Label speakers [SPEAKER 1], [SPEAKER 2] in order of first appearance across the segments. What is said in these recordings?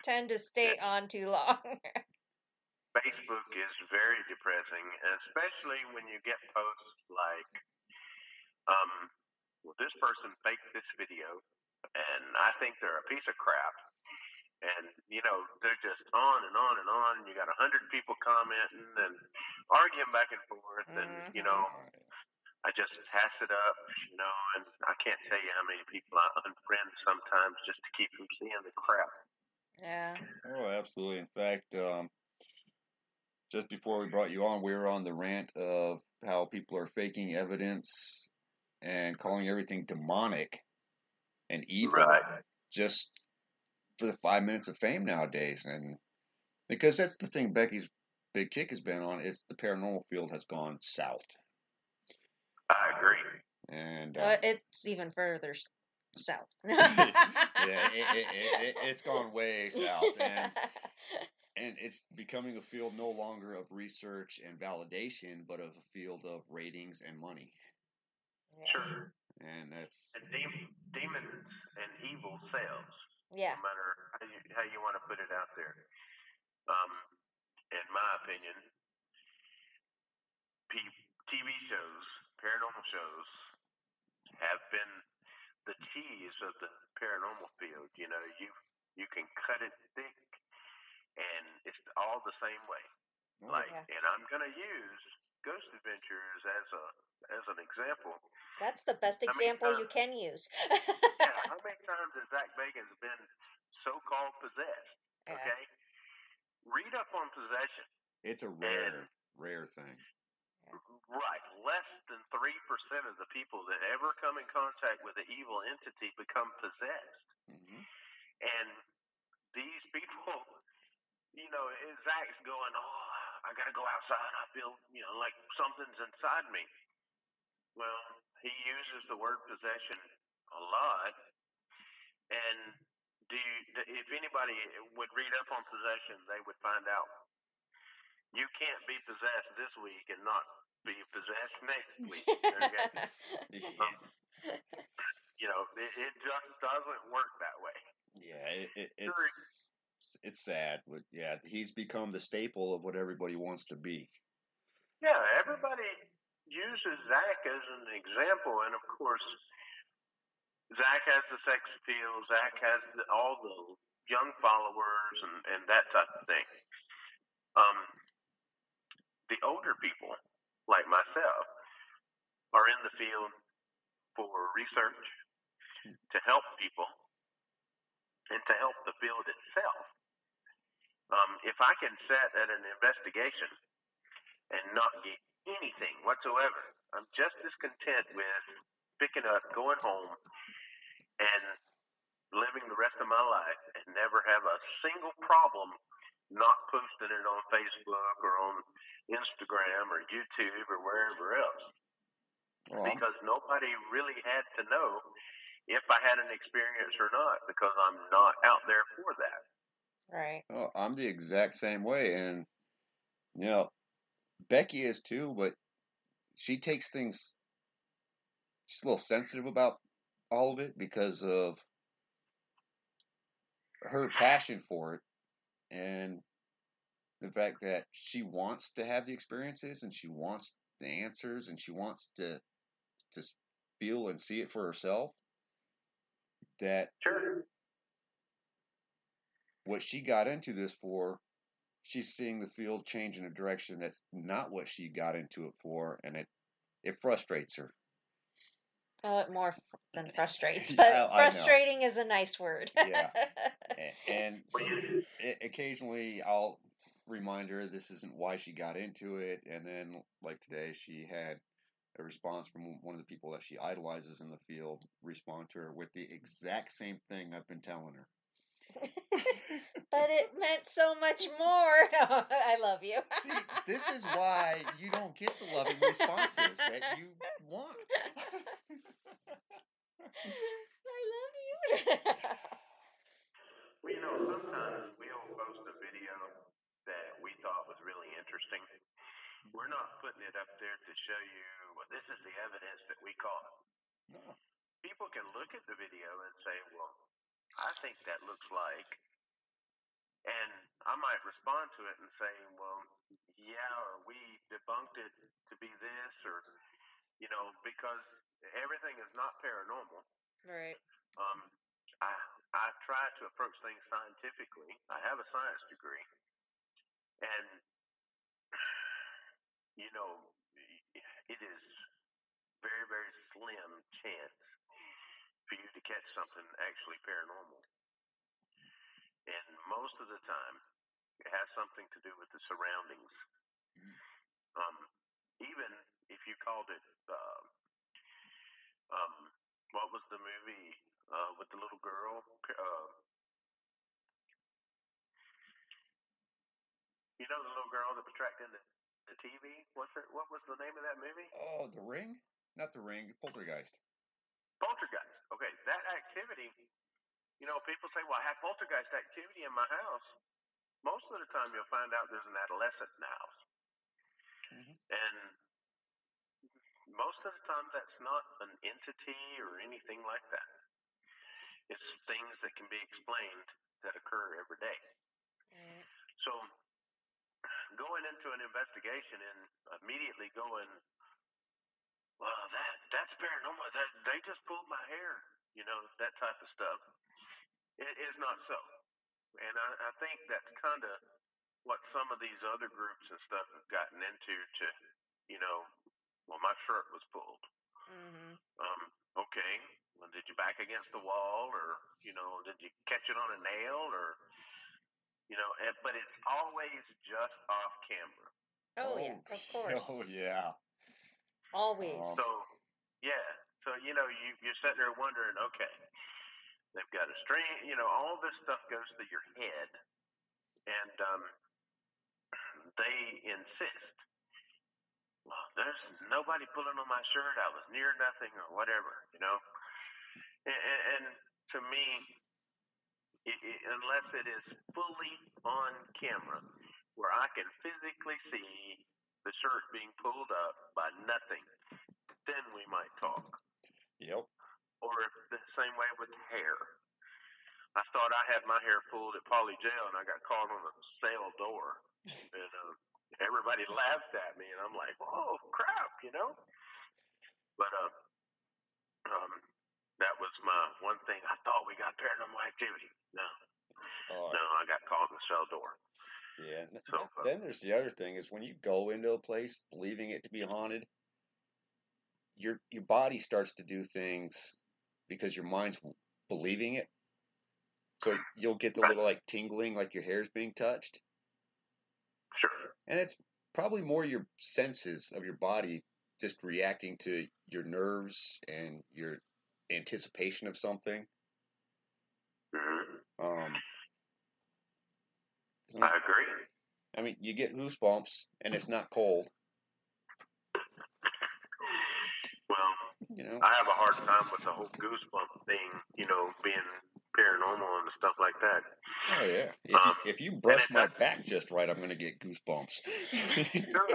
[SPEAKER 1] tend to stay on too long.
[SPEAKER 2] Facebook is very depressing, especially when you get posts like, well, this person faked this video, and I think they're a piece of crap. And they're just on and on and on. And you got 100 people commenting and arguing back and forth, and
[SPEAKER 1] Hmm.
[SPEAKER 2] I just pass it up, and I can't tell you how many people I unfriend sometimes just to keep from seeing the crap.
[SPEAKER 1] Yeah.
[SPEAKER 3] Oh, absolutely. In fact, just before we brought you on, we were on the rant of how people are faking evidence and calling everything demonic and evil
[SPEAKER 2] Right.
[SPEAKER 3] just for the 5 minutes of fame nowadays. And because that's the thing Becky's big kick has been on, is the paranormal field has gone south.
[SPEAKER 2] I agree.
[SPEAKER 3] And
[SPEAKER 1] It's even further south.
[SPEAKER 3] yeah, it's gone way south. And it's becoming a field no longer of research and validation, but of a field of ratings and money.
[SPEAKER 1] Yeah.
[SPEAKER 2] Sure.
[SPEAKER 3] And that's
[SPEAKER 2] And demons and evil sells, no
[SPEAKER 1] Yeah.
[SPEAKER 2] matter how you want to put it out there. Um, in my opinion, TV shows, paranormal shows, have been the cheese of the paranormal field. You can cut it thick, and it's all the same way.
[SPEAKER 3] oh,
[SPEAKER 2] Like,
[SPEAKER 1] Yeah.
[SPEAKER 2] and I'm gonna use Ghost Adventures as an example.
[SPEAKER 1] That's the best
[SPEAKER 2] How many
[SPEAKER 1] example you
[SPEAKER 2] times?
[SPEAKER 1] can use.
[SPEAKER 2] Yeah, how many times has Zach Bacon's been so-called possessed?
[SPEAKER 1] Yeah.
[SPEAKER 2] Okay, read up on possession,
[SPEAKER 3] it's a
[SPEAKER 2] and
[SPEAKER 3] rare thing.
[SPEAKER 1] Yeah.
[SPEAKER 2] right, less than 3% of the people that ever come in contact with an evil entity become possessed,
[SPEAKER 3] Hmm.
[SPEAKER 2] and these people, Zach's going, oh, I gotta go outside. I feel, like something's inside me. Well, he uses the word possession a lot, and if anybody would read up on possession, they would find out you can't be possessed this week and not be possessed next week. Okay, um, it just doesn't work that way.
[SPEAKER 3] Yeah,
[SPEAKER 2] Sure.
[SPEAKER 3] it's sad, but yeah, he's become the staple of what everybody wants to be.
[SPEAKER 2] Yeah, everybody uses Zach as an example, and of course, Zach has the sex appeal. Zach has all the young followers and that type of thing. Um, the older people, like myself, are in the field for research, to help people, and to help the field itself. If I can sit at an investigation and not get anything whatsoever, I'm just as content with picking up, going home, and living the rest of my life and never have a single problem not posting it on Facebook or on Instagram or YouTube or wherever else,
[SPEAKER 3] Oh,
[SPEAKER 2] because nobody really had to know if I had an experience or not, because I'm not out there for that.
[SPEAKER 1] Right.
[SPEAKER 3] I'm the exact same way, and you know, Becky is too, but she takes things. She's a little sensitive about all of it because of her passion for it and the fact that she wants to have the experiences and she wants the answers and she wants to feel and see it for herself. That
[SPEAKER 2] Sure.
[SPEAKER 3] what she got into this for, she's seeing the field change in a direction that's not what she got into it for, and it frustrates her.
[SPEAKER 1] Oh, it more than frustrates,
[SPEAKER 3] Yeah,
[SPEAKER 1] but
[SPEAKER 3] I know.
[SPEAKER 1] frustrating is a nice word.
[SPEAKER 3] Yeah, and
[SPEAKER 2] Well, you,
[SPEAKER 3] occasionally I'll remind her this isn't why she got into it, and then like today she had a response from one of the people that she idolizes in the field respond to her with the exact same thing I've been telling her.
[SPEAKER 1] But it meant so much more. I love you.
[SPEAKER 3] See, this is why you don't get the loving responses that you want.
[SPEAKER 1] I love you.
[SPEAKER 2] well, sometimes we'll post a video that we thought was really interesting. We're not putting it up there to show you, well, this is the evidence that we caught.
[SPEAKER 3] No.
[SPEAKER 2] People can look at the video and say, well, I think that looks like might respond to it and say, well, yeah, or we debunked it to be this, or, because everything is not paranormal.
[SPEAKER 1] Right.
[SPEAKER 2] Um, I try to approach things scientifically. I have a science degree, and it is very, very slim chance for you to catch something actually paranormal. And most of the time, it has something to do with the surroundings. Even if you called it, what was the movie with the little girl? The little girl that was tracked into the TV? What was the name of that movie?
[SPEAKER 3] Oh, The Ring? Not The Ring, Poltergeist.
[SPEAKER 2] Poltergeist. Okay, that activity, people say, well, I have poltergeist activity in my house. Most of the time you'll find out there's an adolescent in the house.
[SPEAKER 3] Mm-hmm.
[SPEAKER 2] And most of the time that's not an entity or anything like that. It's things that can be explained that occur every day.
[SPEAKER 1] Right.
[SPEAKER 2] So going into an investigation and immediately going, well, that's paranormal. They just pulled my hair, that type of stuff. It is not so. And I think that's kind of what some of these other groups and stuff have gotten into to, well, my shirt was pulled.
[SPEAKER 1] Mm-hmm.
[SPEAKER 2] Okay. Well, did you back against the wall, or, did you catch it on a nail, or, but it's always just off camera.
[SPEAKER 1] Oh, yeah, of course.
[SPEAKER 3] Oh, yeah.
[SPEAKER 1] Always.
[SPEAKER 2] So, yeah. So, you're sitting there wondering, okay, they've got a string, all this stuff goes through your head, and they insist, well, there's nobody pulling on my shirt. I was near nothing or whatever, And to me, unless it is fully on camera, where I can physically see the shirt being pulled up by nothing, then we might talk.
[SPEAKER 3] Yep.
[SPEAKER 2] Or the same way with hair. I thought I had my hair pulled at Poly Jail, and I got caught on a cell door, and everybody laughed at me, and I'm like, "Oh crap," But that was my one thing. I thought we got paranormal activity. No, I got caught in the cell door.
[SPEAKER 3] Yeah.
[SPEAKER 2] So,
[SPEAKER 3] Then there's the other thing is when you go into a place believing it to be haunted, your body starts to do things because your mind's believing it. So you'll get the little like tingling, like your hair's being touched.
[SPEAKER 2] Sure.
[SPEAKER 3] And it's probably more your senses of your body just reacting to your nerves and your anticipation of something.
[SPEAKER 2] Mm-hmm. I agree.
[SPEAKER 3] I mean, you get goosebumps, and it's not cold.
[SPEAKER 2] Well, I have a hard time with the whole goosebump thing, being paranormal and stuff like that.
[SPEAKER 3] Oh yeah. If you brush my back just right, I'm gonna get goosebumps.
[SPEAKER 2] Sure.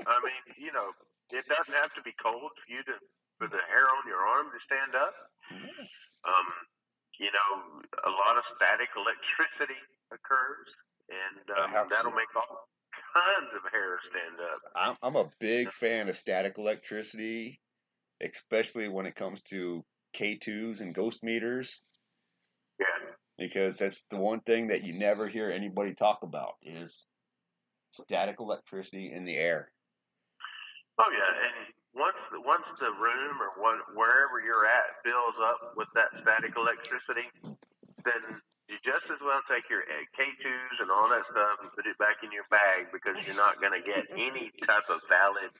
[SPEAKER 2] I mean, it doesn't have to be cold for the hair on your arm to stand up. A lot of static electricity occurs, and that'll make all kinds of hair stand up.
[SPEAKER 3] I'm a big fan of static electricity, especially when it comes to K2s and ghost meters.
[SPEAKER 2] Yeah.
[SPEAKER 3] Because that's the one thing that you never hear anybody talk about is static electricity in the air.
[SPEAKER 2] Oh yeah, and once the room or wherever you're at fills up with that static electricity, then you just as well take your K2s and all that stuff and put it back in your bag, because you're not going to get any type of valid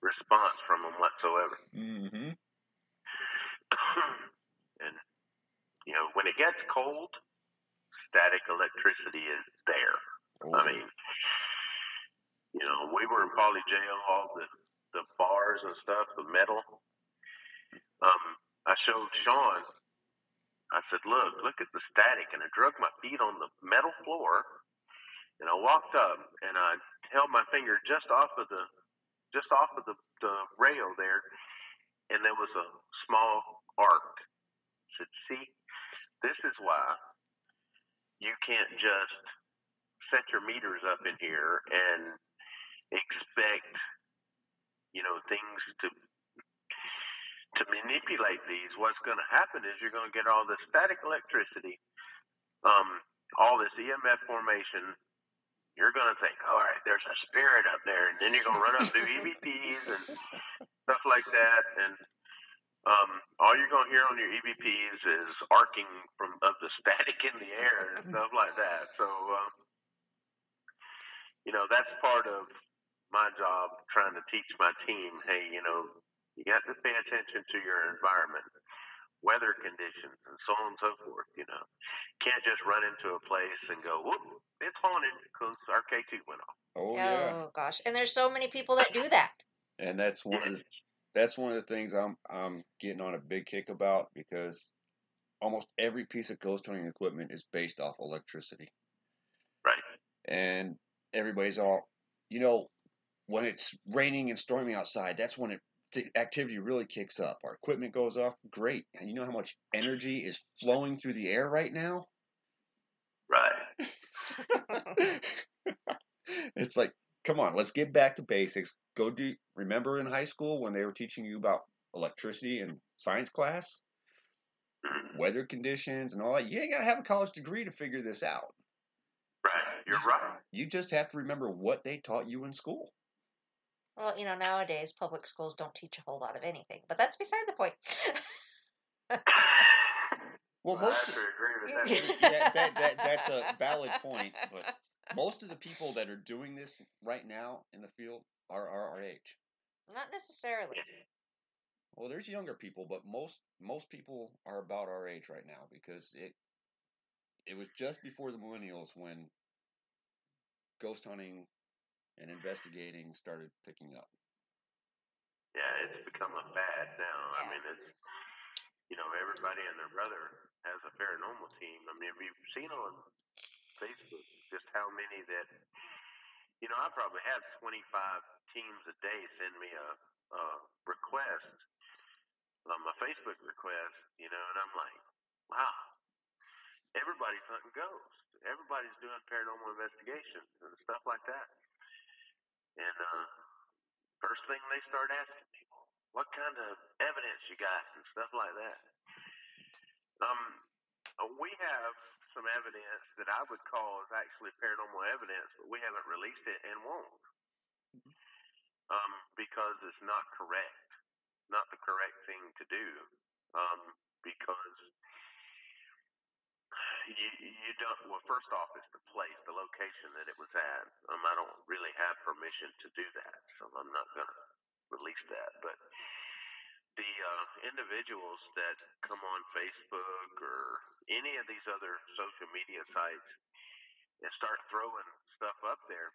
[SPEAKER 2] response from them whatsoever.
[SPEAKER 3] Mm-hmm.
[SPEAKER 2] And when it gets cold, static electricity is there.
[SPEAKER 3] Oh.
[SPEAKER 2] I mean, we were in Poly Jail, all the bars and stuff, the metal. I showed Sean. I said, look at the static, and I drug my feet on the metal floor, and I walked up, and I held my finger just off of the rail there, and there was a small arc. I said, see, this is why you can't just set your meters up in here and expect, things to manipulate these. What's going to happen is you're going to get all this static electricity, all this EMF formation. You're going to think, all right, there's a spirit up there, and then you're going to run up to EVPs and stuff like that, and all you're going to hear on your EVPs is arcing of the static in the air and stuff like that. So, that's part of my job, trying to teach my team, hey, you got to pay attention to your environment, weather conditions, and so on and so forth. Can't just run into a place and go, whoop, it's haunted because our K2 went off.
[SPEAKER 3] Oh yeah.
[SPEAKER 1] Oh gosh, and there's so many people that do that.
[SPEAKER 3] And that's one of the things I'm getting on a big kick about, because almost every piece of ghost hunting equipment is based off electricity.
[SPEAKER 2] Right.
[SPEAKER 3] And everybody's all, when it's raining and storming outside, that's when the activity really kicks up. Our equipment goes off. Great. And you know how much energy is flowing through the air right now?
[SPEAKER 2] Right.
[SPEAKER 3] It's like, come on, let's get back to basics. Remember in high school when they were teaching you about electricity in science class? Weather conditions and all that. You ain't got to have a college degree to figure this out.
[SPEAKER 2] Right. You're right.
[SPEAKER 3] You just have to remember what they taught you in school.
[SPEAKER 1] Well, nowadays public schools don't teach a whole lot of anything, but that's beside the point.
[SPEAKER 2] Well, I have to agree with
[SPEAKER 3] that. Yeah, that's a valid point, but most of the people that are doing this right now in the field are our age.
[SPEAKER 1] Not necessarily.
[SPEAKER 3] Well, there's younger people, but most people are about our age right now, because it was just before the millennials when ghost hunting and investigating started picking up.
[SPEAKER 2] Yeah, it's become a fad now. Yeah. I mean, it's, everybody and their brother has a paranormal team. I mean, we've seen on Facebook just how many that, I probably have 25 teams a day send me a request, my Facebook request, and I'm like, wow, everybody's hunting ghosts. Everybody's doing paranormal investigations and stuff like that. And first thing they start asking people, what kind of evidence you got and stuff like that. We have some evidence that I would call is actually paranormal evidence, but we haven't released it and won't, because it's not correct, not the correct thing to do, because you don't. Well, first off, it's the place, the location that it was at. I don't really have permission to do that, so I'm not gonna release that. But the individuals that come on Facebook or any of these other social media sites and start throwing stuff up there,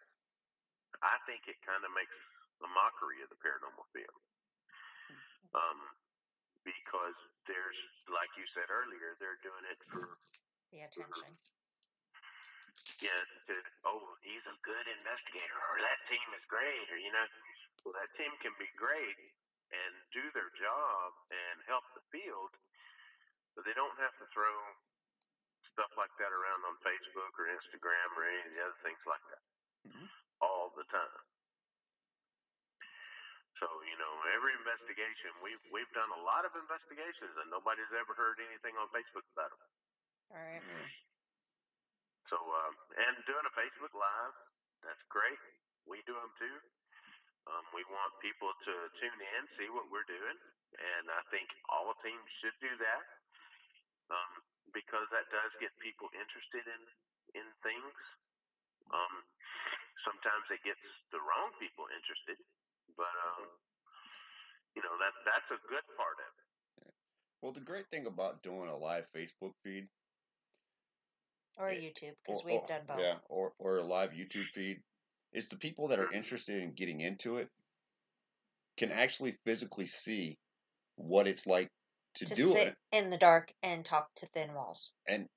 [SPEAKER 2] I think it kind of makes a mockery of the paranormal field. Because there's, like you said earlier, they're doing it for
[SPEAKER 1] the attention.
[SPEAKER 2] He's a good investigator, or that team is great, or well, that team can be great and do their job and help the field, but they don't have to throw stuff like that around on Facebook or Instagram or any of the other things like that all the time. So, every investigation, we've done a lot of investigations, and nobody's ever heard anything on Facebook about them.
[SPEAKER 1] All right.
[SPEAKER 2] So, and doing a Facebook Live, that's great. We do them too. We want people to tune in, see what we're doing, and I think all teams should do that, because that does get people interested in things. Sometimes it gets the wrong people interested, but that's a good part of it.
[SPEAKER 3] Well, the great thing about doing a live Facebook feed
[SPEAKER 1] or YouTube, because we've done both.
[SPEAKER 3] Yeah, or a live YouTube feed is the people that are interested in getting into it can actually physically see what it's like to do
[SPEAKER 1] sit
[SPEAKER 3] it
[SPEAKER 1] in the dark and talk to thin walls
[SPEAKER 3] and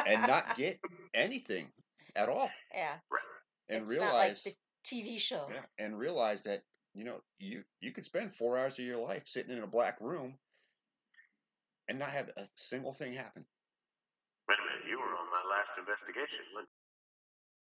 [SPEAKER 3] not get anything at all.
[SPEAKER 1] Yeah.
[SPEAKER 3] And
[SPEAKER 1] it's
[SPEAKER 3] realize
[SPEAKER 1] not like the TV show.
[SPEAKER 3] Yeah, and realize that you could spend 4 hours of your life sitting in a black room and not have a single thing happen.
[SPEAKER 2] Wait a minute, you were on my last investigation.